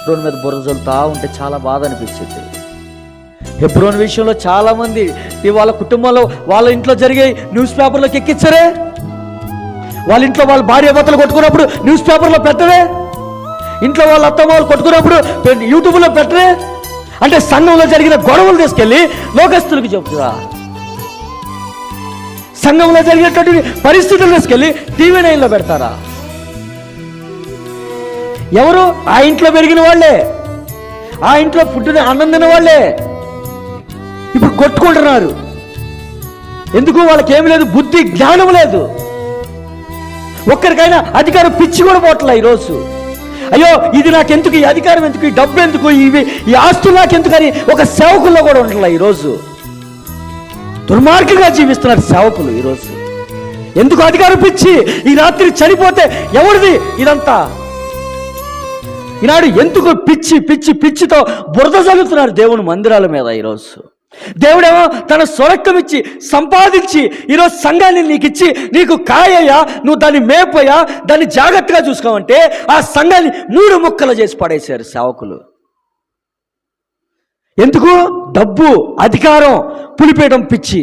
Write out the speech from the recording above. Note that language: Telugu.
హెబ్రోన్ మీద బురద చల్లుతా ఉంటే చాలా బాధ అనిపించింది. హెబ్రోన్ విషయంలో చాలామంది వాళ్ళ కుటుంబంలో వాళ్ళ ఇంట్లో జరిగే న్యూస్ పేపర్లోకి ఎక్కించరే, వాళ్ళ ఇంట్లో వాళ్ళ భార్య భర్తలు కొట్టుకున్నప్పుడు న్యూస్ పేపర్లో పెట్టరే, ఇంట్లో వాళ్ళ అత్తమ్మ వాళ్ళు కొట్టుకున్నప్పుడు యూట్యూబ్లో పెట్టరే. అంటే సంఘంలో జరిగిన గొడవలు తీసుకెళ్ళి లోకస్తులకు చెబుతురా, సంఘంలో జరిగినటువంటి పరిస్థితులు తీసుకెళ్ళి టీవీ 9లో పెడతారా? ఎవరు? ఆ ఇంట్లో పెరిగిన వాళ్ళే, ఆ ఇంట్లో పుట్టిన అన్నం తిన్న వాళ్ళే ఇప్పుడు కొట్టుకుంటున్నారు. ఎందుకు? వాళ్ళకి ఏమి లేదు, బుద్ధి జ్ఞానం లేదు. ఒక్కరికైనా అధికారం పిచ్చి కూడా పోవట్లే ఈరోజు. అయ్యో ఇది నాకెందుకు, ఈ అధికారం ఎందుకు, ఈ డబ్బు ఎందుకు, ఈ ఆస్తులు నాకెందుకు అని ఒక సేవకుల్లో కూడా ఉండట్లే ఈరోజు. దుర్మార్గంగా జీవిస్తున్నారు సేవకులు ఈరోజు. ఎందుకు? అధికారం పిచ్చి. ఈ రాత్రి చనిపోతే ఎవరిది ఇదంతా? ఈనాడు ఎందుకు పిచ్చి పిచ్చి పిచ్చితో బురద చల్లుతున్నారు దేవుని మందిరాల మీద ఈరోజు. దేవుడేమో తన స్వరక్తం ఇచ్చి సంపాదించి ఈరోజు సంఘాన్ని నీకు ఇచ్చి, నీకు కాయయ్యా, నువ్వు దాన్ని మేపయ్యా, దాన్ని జాగ్రత్తగా చూసుకోమంటే ఆ సంఘాన్ని 3 ముక్కలు చేసి పడేశారు సేవకులు. ఎందుకు? డబ్బు, అధికారం, పులిపేయడం పిచ్చి.